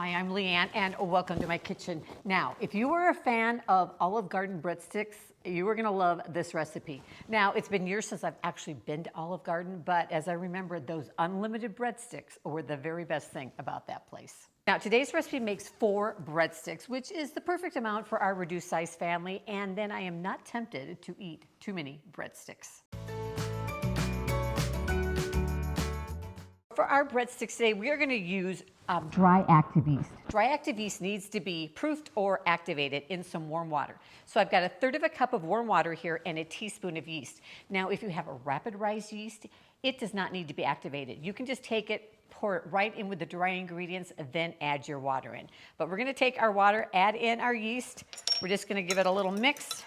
Hi, I'm Leanne, and welcome to my kitchen. Now, if you are a fan of Olive Garden Breadsticks, you are gonna love this recipe. Now, it's been years since I've actually been to Olive Garden, but as I remember, those unlimited breadsticks were the very best thing about that place. Now, today's recipe makes 4 breadsticks, which is the perfect amount for our reduced size family, and then I am not tempted to eat too many breadsticks. For our breadsticks today, we are going to use dry active yeast. Dry active yeast needs to be proofed or activated in some warm water. So I've got 1/3 cup of warm water here and a teaspoon of yeast. Now, if you have a rapid rise yeast, it does not need to be activated. You can just take it, pour it right in with the dry ingredients, then add your water in. But we're going to take our water, add in our yeast. We're just going to give it a little mix.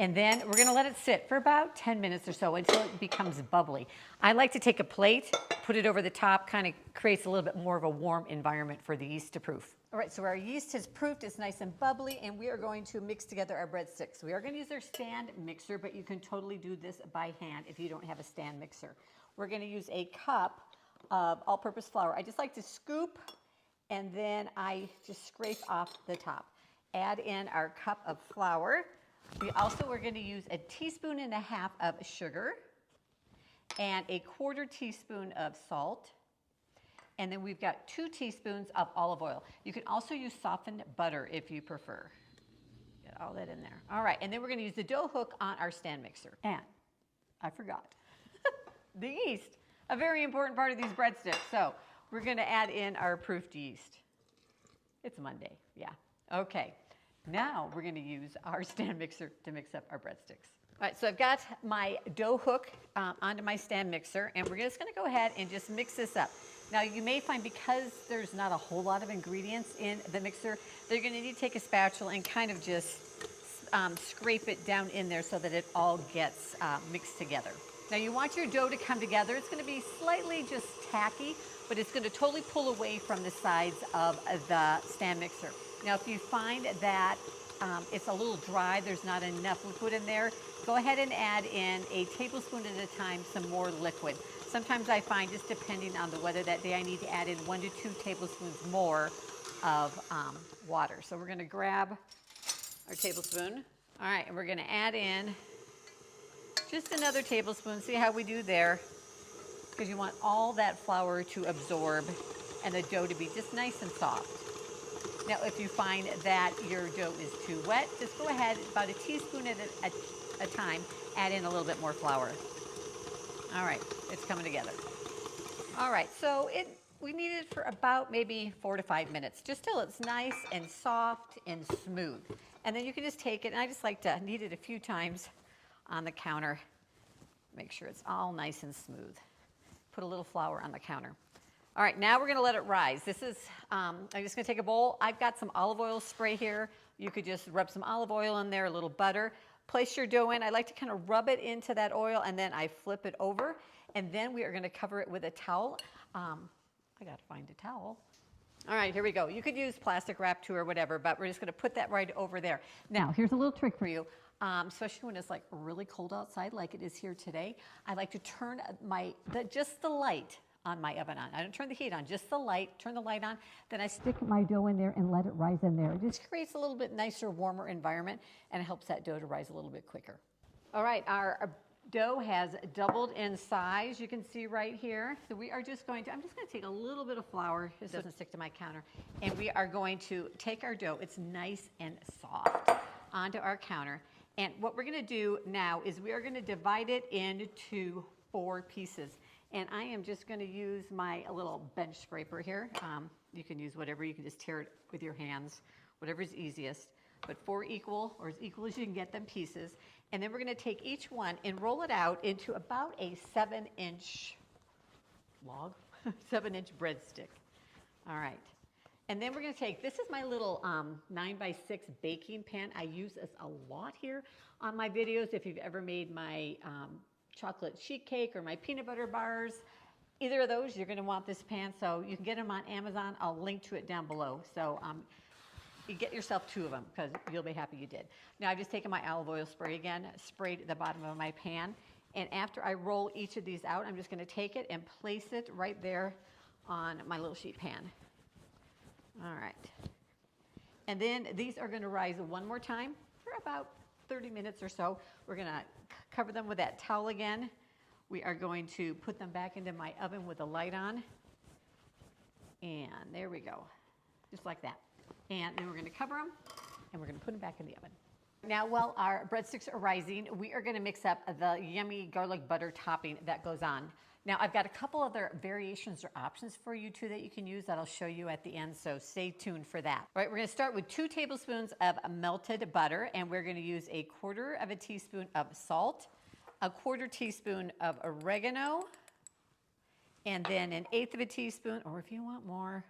And then we're going to let it sit for about 10 minutes or so until it becomes bubbly. I like to take a plate, put it over the top, kind of creates a little bit more of a warm environment for the yeast to proof. All right, so our yeast has proofed, it's nice and bubbly, and we are going to mix together our breadsticks. We are going to use our stand mixer, but you can totally do this by hand if you don't have a stand mixer. We're going to use a cup of all-purpose flour. I just like to scoop, and then I just scrape off the top. Add in our cup of flour. We also are going to use 1.5 teaspoons of sugar and 1/4 teaspoon of salt. And then we've got 2 teaspoons of olive oil. You can also use softened butter if you prefer. Get all that in there. All right, and then we're going to use the dough hook on our stand mixer. And I forgot the yeast, a very important part of these breadsticks. So we're going to add in our proofed yeast. It's Monday, yeah. Okay. Now we're going to use our stand mixer to mix up our breadsticks. All right, so I've got my dough hook onto my stand mixer, and we're just going to go ahead and just mix this up. Now you may find, because there's not a whole lot of ingredients in the mixer, that you're going to need to take a spatula and kind of just scrape it down in there so that it all gets mixed together. Now you want your dough to come together. It's going to be slightly just tacky, but it's going to totally pull away from the sides of the stand mixer. Now, if you find that it's a little dry, there's not enough liquid in there, go ahead and add in 1 tablespoon at a time some more liquid. Sometimes I find, just depending on the weather that day, I need to add in 1 to 2 tablespoons more of water. So we're going to grab our tablespoon. All right, and we're going to add in just another tablespoon. See how we do there? Because you want all that flour to absorb and the dough to be just nice and soft. Now, if you find that your dough is too wet, just go ahead, about 1 teaspoon at a time, add in a little bit more flour. All right, it's coming together. All right, so we need it for about maybe 4 to 5 minutes, just till it's nice and soft and smooth. And then you can just take it, and I just like to knead it a few times on the counter. Make sure it's all nice and smooth. Put a little flour on the counter. All right, now we're going to let it rise. This is, I'm just going to take a bowl. I've got some olive oil spray here. You could just rub some olive oil in there, a little butter. Place your dough in. I like to kind of rub it into that oil, and then I flip it over. And then we are going to cover it with a towel. I got to find a towel. All right, here we go. You could use plastic wrap too or whatever, but we're just going to put that right over there. Now, here's a little trick for you. Especially when it's like really cold outside like it is here today. I like to turn just the light on my oven on. I don't turn the heat on, just the light, turn the light on, then I stick my dough in there and let it rise in there. It just creates a little bit nicer, warmer environment, and it helps that dough to rise a little bit quicker. All right, our dough has doubled in size, you can see right here. So we are just going to, I'm just going to take a little bit of flour, this doesn't stick to my counter, and we are going to take our dough, it's nice and soft, onto our counter. And what we're going to do now is we are going to divide it into 4 pieces. And I am just going to use my little bench scraper here. You can use whatever. You can just tear it with your hands, whatever's easiest. But 4 equal, or as equal as you can get them, pieces. And then we're going to take each one and roll it out into about a 7-inch log, 7-inch breadstick. All right. And then we're going to take, this is my little 9x6 baking pan. I use this a lot here on my videos. If you've ever made my chocolate sheet cake or my peanut butter bars, either of those, you're going to want this pan. So you can get them on Amazon. I'll link to it down below. So you get yourself 2 of them because you'll be happy you did. Now I've just taken my olive oil spray again, sprayed the bottom of my pan. And after I roll each of these out, I'm just going to take it and place it right there on my little sheet pan. And then these are going to rise one more time for about 30 minutes or so. We're going to cover them with that towel again. We are going to put them back into my oven with the light on. And there we go, just like that. And then we're going to cover them, and we're going to put them back in the oven. Now, while our breadsticks are rising, we are going to mix up the yummy garlic butter topping that goes on. Now, I've got a couple other variations or options for you too that you can use that I'll show you at the end, so stay tuned for that. All right, we're going to start with 2 tablespoons of melted butter, and we're going to use 1/4 teaspoon of salt, 1/4 teaspoon of oregano, and then 1/8 teaspoon, or if you want more,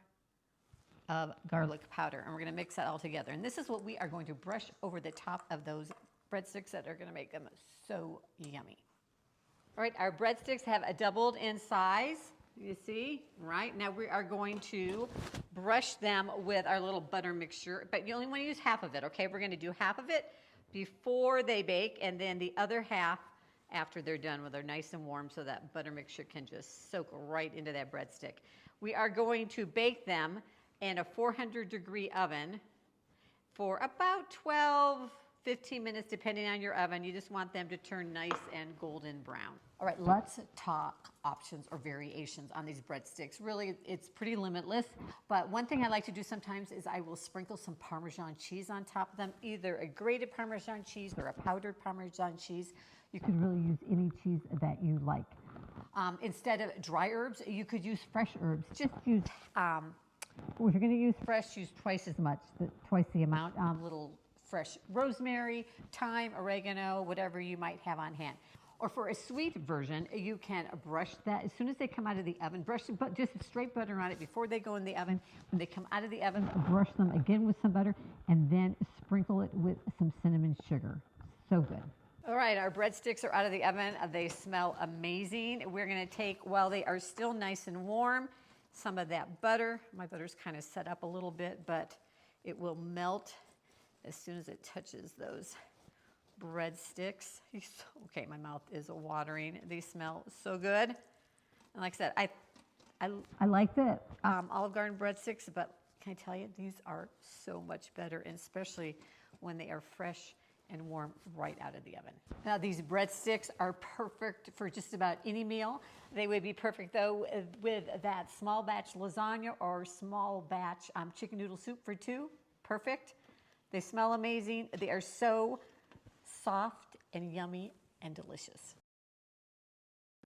of garlic powder. And we're going to mix that all together. And this is what we are going to brush over the top of those breadsticks that are going to make them so yummy. All right, our breadsticks have doubled in size, you see, right? Now we are going to brush them with our little butter mixture, but you only want to use half of it, okay? We're going to do half of it before they bake, and then the other half after they're done when they're nice and warm, so that butter mixture can just soak right into that breadstick. We are going to bake them in a 400-degree oven for about 12-15 minutes, depending on your oven. You just want them to turn nice and golden brown. All right, let's talk options or variations on these breadsticks. Really, it's pretty limitless, but one thing I like to do sometimes is I will sprinkle some Parmesan cheese on top of them, either a grated Parmesan cheese or a powdered Parmesan cheese. You could really use any cheese that you like. Instead of dry herbs, you could use fresh herbs. Just use if you're going to use fresh, use twice as much, twice the amount. Little fresh rosemary, thyme, oregano, whatever you might have on hand. Or for a sweet version, you can brush that as soon as they come out of the oven. Brush them, but just straight butter on it before they go in the oven. When they come out of the oven, brush them again with some butter, and then sprinkle it with some cinnamon sugar. So good. All right, our breadsticks are out of the oven. They smell amazing. We're going to take, while they are still nice and warm, some of that butter. My butter's kind of set up a little bit, but it will melt as soon as it touches those breadsticks. Okay, my mouth is watering. They smell so good. And like I said, I like the Olive Garden breadsticks, but can I tell you, these are so much better, and especially when they are fresh and warm right out of the oven. Now, these breadsticks are perfect for just about any meal. They would be perfect, though, with that small batch lasagna or small batch chicken noodle soup for 2. Perfect. They smell amazing. They are so soft and yummy and delicious.